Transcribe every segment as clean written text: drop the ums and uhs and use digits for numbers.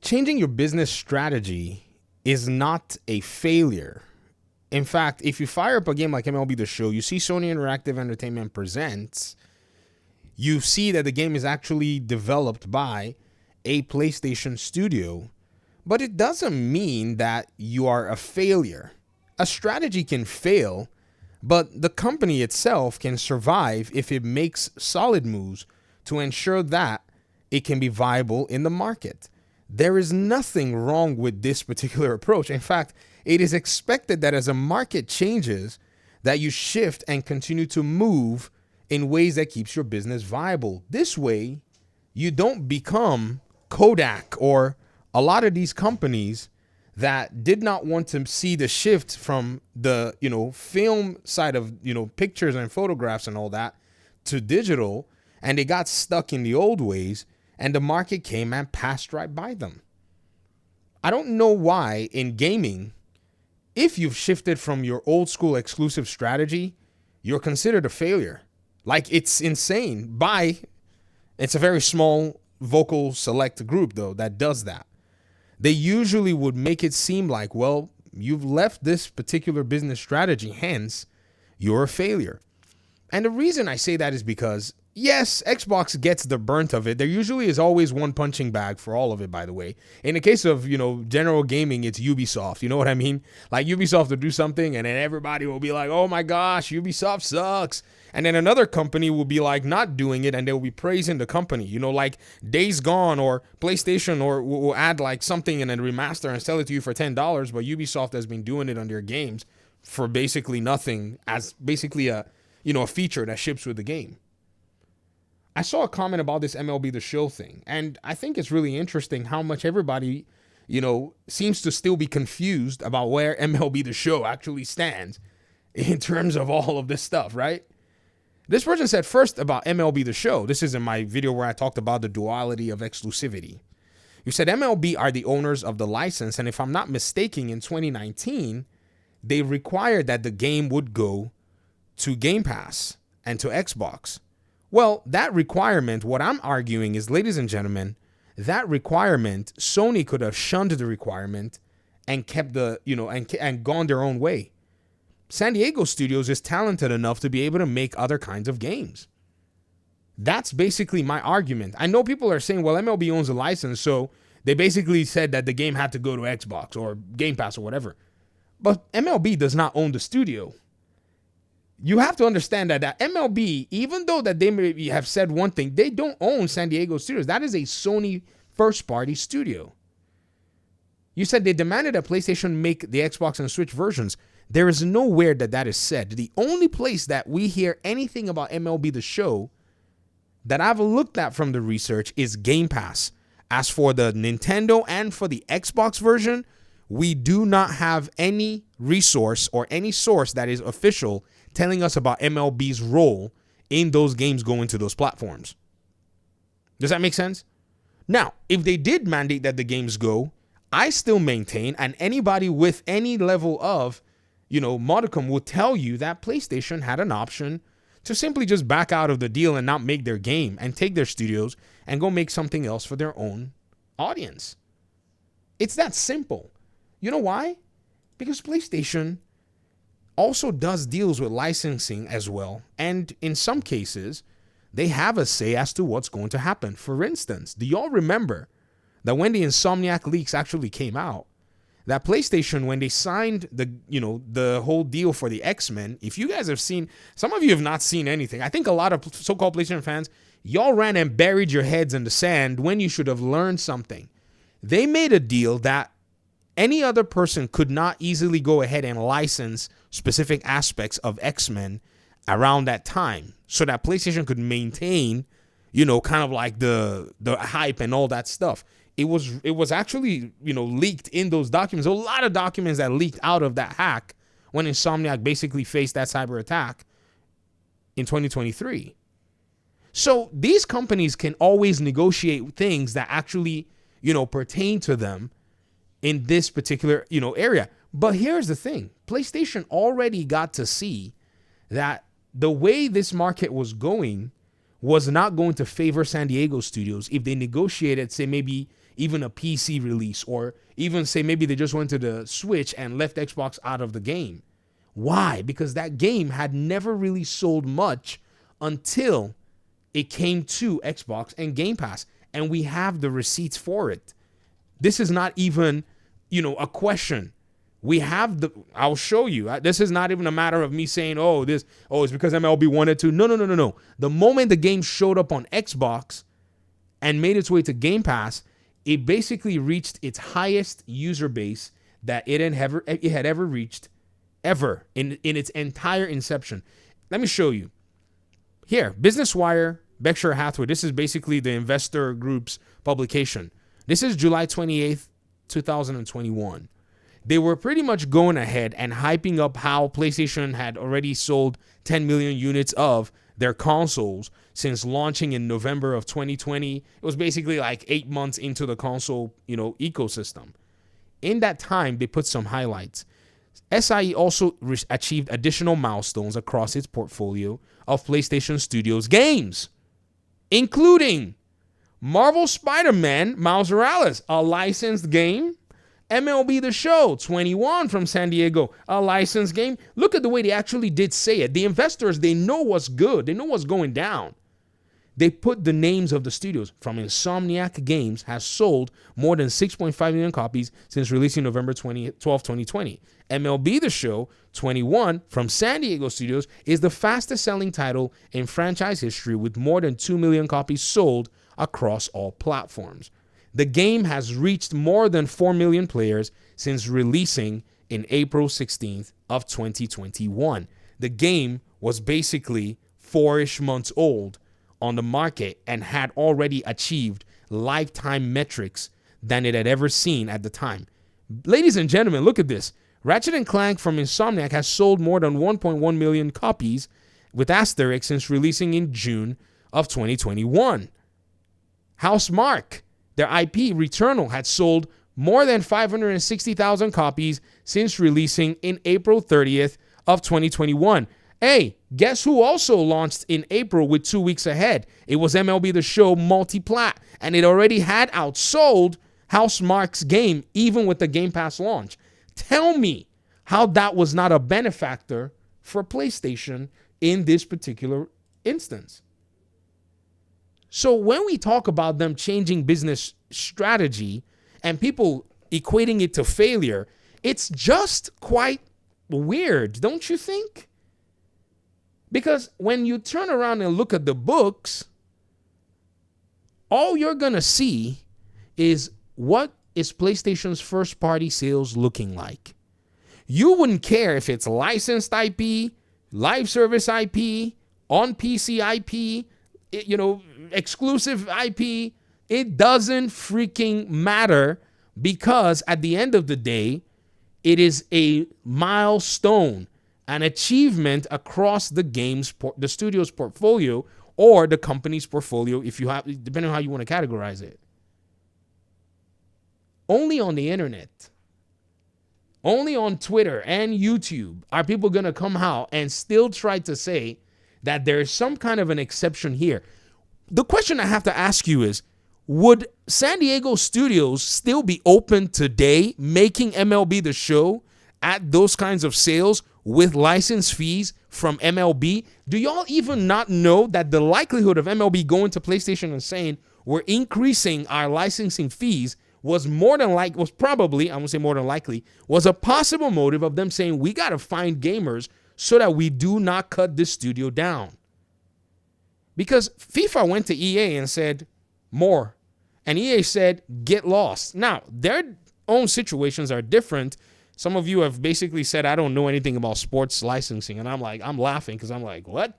changing your business strategy is not a failure. In fact, if you fire up a game like MLB The Show, you see Sony Interactive Entertainment Presents, you see that the game is actually developed by a PlayStation studio, but it doesn't mean that you are a failure. A strategy can fail, but the company itself can survive if it makes solid moves to ensure that it can be viable in the market. There is nothing wrong with this particular approach. In fact, it is expected that as a market changes, that you shift and continue to move in ways that keeps your business viable. This way, you don't become Kodak or a lot of these companies that did not want to see the shift from the, film side of, pictures and photographs and all that to digital, and they got stuck in the old ways, and the market came and passed right by them. I don't know why in gaming, if you've shifted from your old school exclusive strategy, you're considered a failure. Like, it's insane. It's a very small vocal select group, though, that does that. They usually would make it seem like, well, you've left this particular business strategy, hence you're a failure. And the reason I say that is because, yes, Xbox gets the brunt of it. There usually is always one punching bag for all of it, by the way. In the case of, general gaming, it's Ubisoft. You know what I mean? Like, Ubisoft will do something, and then everybody will be like, oh my gosh, Ubisoft sucks. And then another company will be like not doing it, and they will be praising the company. Like Days Gone or PlayStation or will add like something in a remaster and sell it to you for $10, but Ubisoft has been doing it on their games for basically nothing, as basically a feature that ships with the game. I saw a comment about this MLB The Show thing, and I think it's really interesting how much everybody, seems to still be confused about where MLB The Show actually stands in terms of all of this stuff, right? This person said first about MLB The Show. This is in my video where I talked about the duality of exclusivity. You said MLB are the owners of the license, and if I'm not mistaken, in 2019, they required that the game would go to Game Pass and to Xbox. Well, that requirement, what I'm arguing is, ladies and gentlemen, that requirement, Sony could have shunned the requirement and kept and gone their own way. San Diego Studios is talented enough to be able to make other kinds of games. That's basically my argument. I know people are saying, well, MLB owns a license, so they basically said that the game had to go to Xbox or Game Pass or whatever. But MLB does not own the studio. You have to understand that MLB, even though that they may have said one thing, they don't own San Diego Studios. That is a Sony first-party studio. You said they demanded that PlayStation make the Xbox and Switch versions. There is nowhere that is said. The only place that we hear anything about MLB The Show that I've looked at from the research is Game Pass. As for the Nintendo and for the Xbox version, we do not have any resource or any source that is official telling us about MLB's role in those games going to those platforms. Does that make sense? Now, if they did mandate that the games go, I still maintain, and anybody with any level of, modicum will tell you that PlayStation had an option to simply just back out of the deal and not make their game and take their studios and go make something else for their own audience. It's that simple. You know why? Because PlayStation also does deals with licensing as well. And in some cases, they have a say as to what's going to happen. For instance, do y'all remember that when the Insomniac leaks actually came out, that PlayStation, when they signed the whole deal for the X-Men, if you guys have seen, some of you have not seen anything. I think a lot of so-called PlayStation fans, y'all ran and buried your heads in the sand when you should have learned something. They made a deal that any other person could not easily go ahead and license specific aspects of X-Men around that time so that PlayStation could maintain, kind of like the hype and all that stuff. It was actually, leaked in those documents. A lot of documents that leaked out of that hack when Insomniac basically faced that cyber attack in 2023. So these companies can always negotiate things that actually, pertain to them in this particular, area. But here's the thing. PlayStation already got to see that the way this market was going was not going to favor San Diego Studios if they negotiated, say, maybe even a PC release, or even say maybe they just went to the Switch and left Xbox out of the game. Why? Because that game had never really sold much until it came to Xbox and Game Pass, and we have the receipts for it. This is not even, a question. We have I'll show you. This is not even a matter of me saying, it's because MLB wanted to. No. The moment the game showed up on Xbox and made its way to Game Pass, it basically reached its highest user base that it had ever reached, ever, in its entire inception. Let me show you. Here, Business Wire, Berkshire Hathaway. This is basically the investor group's publication. This is July 28th, 2021. They were pretty much going ahead and hyping up how PlayStation had already sold 10 million units of their consoles since launching in November of 2020. It was basically like 8 months into the console, ecosystem. In that time, they put some highlights. SIE also achieved additional milestones across its portfolio of PlayStation Studios games, including Marvel Spider-Man Miles Morales, a licensed game. MLB The Show 21 from San Diego, a licensed game. Look at the way they actually did say it. The investors, they know what's good. They know what's going down. They put the names of the studios. From Insomniac Games has sold more than 6.5 million copies since releasing November 12, 2020. MLB The Show 21 from San Diego Studios is the fastest selling title in franchise history with more than 2 million copies sold across all platforms. The game has reached more than 4 million players since releasing in April 16th of 2021. The game was basically 4-ish months old on the market and had already achieved lifetime metrics than it had ever seen at the time. Ladies and gentlemen, look at this. Ratchet & Clank from Insomniac has sold more than 1.1 million copies with Asterix since releasing in June of 2021. Housemarque, their IP, Returnal, had sold more than 560,000 copies since releasing in April 30th of 2021. Hey, guess who also launched in April with 2 weeks ahead? It was MLB The Show multi-plat, and it already had outsold Housemarque's game even with the Game Pass launch. Tell me how that was not a benefactor for PlayStation in this particular instance. So when we talk about them changing business strategy and people equating it to failure, it's just quite weird, don't you think? Because when you turn around and look at the books, all you're going to see is what is PlayStation's first-party sales looking like. You wouldn't care if it's licensed IP, live service IP, on PC IP, exclusive IP. It doesn't freaking matter, because at the end of the day, it is a milestone, an achievement across the the studio's portfolio or the company's portfolio, if you have, depending on how you want to categorize it. Only on the internet, only on Twitter and YouTube are people going to come out and still try to say that there is some kind of an exception here. The question I have to ask you is, would San Diego studios still be open today making MLB The Show at those kinds of sales with license fees from MLB? Do y'all even not know that the likelihood of MLB going to PlayStation and saying we're increasing our licensing fees was probably, I won't say more than likely, was a possible motive of them saying we got to find gamers so that we do not cut this studio down? Because FIFA went to EA and said more, and EA said get lost. Now, their own situations are different. Some of you have basically said, I don't know anything about sports licensing. And I'm laughing because I'm like, what?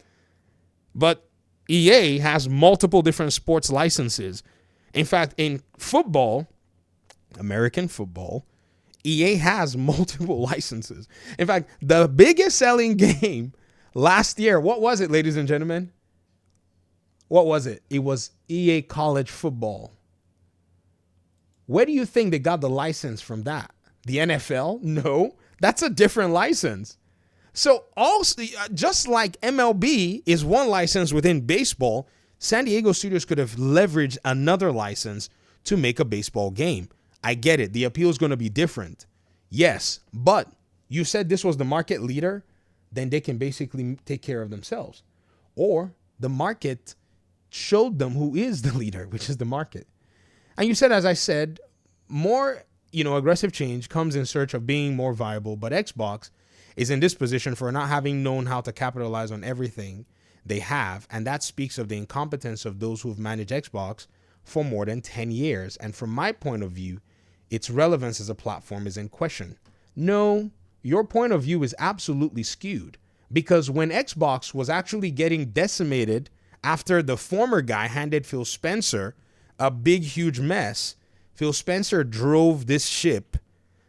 But EA has multiple different sports licenses. In fact, in football, American football, EA has multiple licenses. In fact, the biggest selling game last year, what was it, ladies and gentlemen? What was it? It was EA College Football. Where do you think they got the license from that? The NFL? No, that's a different license. So also, just like MLB is one license within baseball, San Diego Studios could have leveraged another license to make a baseball game. I get it. The appeal is going to be different. Yes, but you said this was the market leader, then they can basically take care of themselves. Or the market showed them who is the leader, which is the market. And you said, as I said, more, aggressive change comes in search of being more viable, but Xbox is in this position for not having known how to capitalize on everything they have, and that speaks of the incompetence of those who have managed Xbox for more than 10 years. And from my point of view, its relevance as a platform is in question. No, your point of view is absolutely skewed, because when Xbox was actually getting decimated after the former guy handed Phil Spencer a big, huge mess, Phil Spencer drove this ship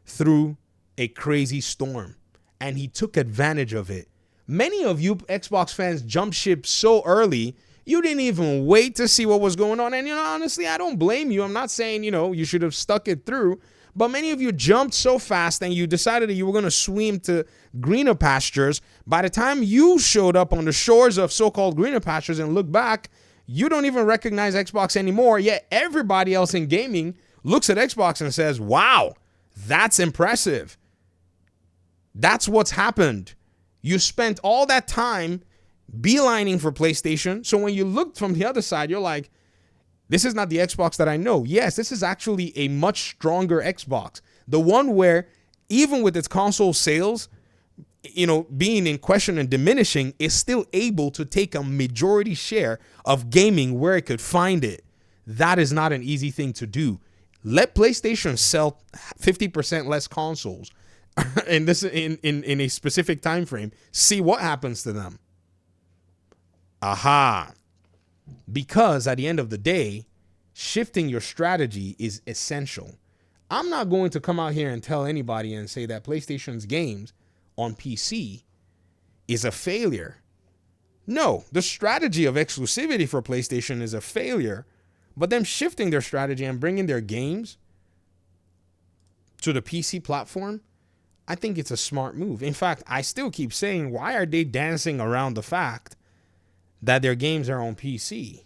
through a crazy storm, and he took advantage of it. Many of you Xbox fans jumped ship so early, you didn't even wait to see what was going on. And, honestly, I don't blame you. I'm not saying, you should have stuck it through. But many of you jumped so fast and you decided that you were going to swim to greener pastures. By the time you showed up on the shores of so-called greener pastures and look back, you don't even recognize Xbox anymore. Yet everybody else in gaming looks at Xbox and says, wow, that's impressive. That's what's happened. You spent all that time beelining for PlayStation. So when you looked from the other side, you're like, this is not the Xbox that I know. Yes, this is actually a much stronger Xbox. The one where, even with its console sales, being in question and diminishing, is still able to take a majority share of gaming where it could find it. That is not an easy thing to do. Let PlayStation sell 50% less consoles in a specific time frame. See what happens to them. Aha. Because at the end of the day, shifting your strategy is essential. I'm not going to come out here and tell anybody and say that PlayStation's games on PC is a failure. No, the strategy of exclusivity for PlayStation is a failure, but them shifting their strategy and bringing their games to the PC platform, I think it's a smart move. In fact, I still keep saying, why are they dancing around the fact that their games are on PC?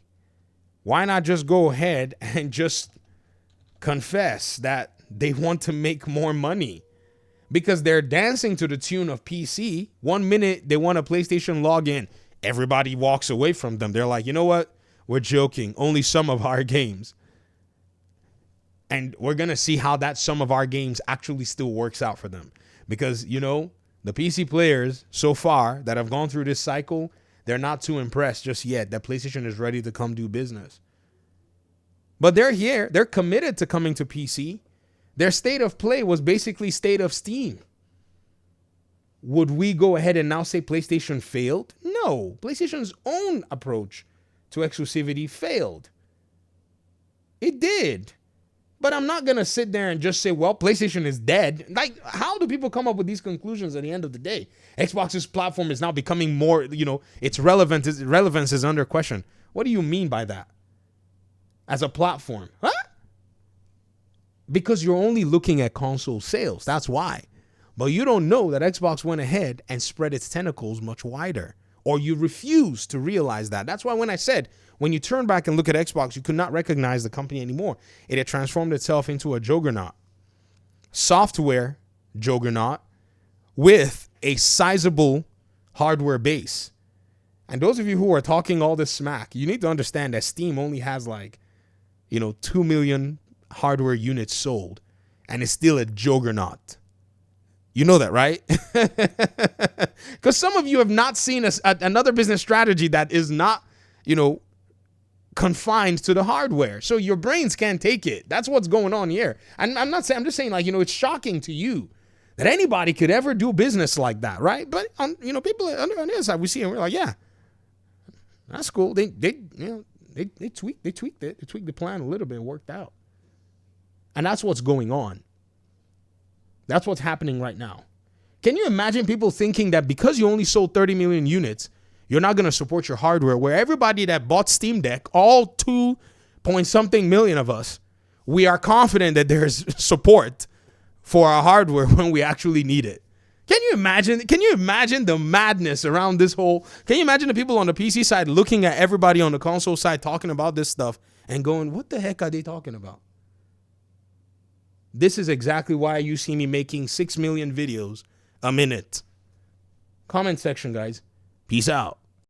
Why not just go ahead and just confess that they want to make more money? Because they're dancing to the tune of PC. 1 minute they want a PlayStation login, everybody walks away from them. They're like, you know what? We're joking. Only some of our games. And we're going to see how that some of our games actually still works out for them. Because, the PC players so far that have gone through this cycle, they're not too impressed just yet that PlayStation is ready to come do business. But they're here. They're committed to coming to PC. Their state of play was basically state of Steam. Would we go ahead and now say PlayStation failed? No. PlayStation's own approach to exclusivity failed. It did. But I'm not going to sit there and just say, well, PlayStation is dead. Like, how do people come up with these conclusions at the end of the day? Xbox's platform is now becoming more, its relevance is under question. What do you mean by that? As a platform? Huh? Because you're only looking at console sales. That's why. But you don't know that Xbox went ahead and spread its tentacles much wider. Or you refuse to realize that. That's why when I said, when you turn back and look at Xbox, you could not recognize the company anymore. It had transformed itself into a juggernaut. Software juggernaut with a sizable hardware base. And those of you who are talking all this smack, you need to understand that Steam only has 2 million hardware units sold. And it's still a juggernaut. You know that, right? Because some of you have not seen another business strategy that is not, confined to the hardware. So your brains can't take it. That's what's going on here. And I'm not saying, I'm just saying it's shocking to you that anybody could ever do business like that, right? But, people on the other side, we see and we're like, yeah, that's cool. They tweaked it. They tweaked the plan a little bit and worked out. And that's what's going on. That's what's happening right now. Can you imagine people thinking that because you only sold 30 million units, you're not going to support your hardware, where everybody that bought Steam Deck, all 2 point something million of us, we are confident that there's support for our hardware when we actually need it. Can you imagine the madness around this whole, can you imagine the people on the PC side looking at everybody on the console side talking about this stuff and going, what the heck are they talking about? This is exactly why you see me making 6 million videos a minute. Comment section, guys. Peace out.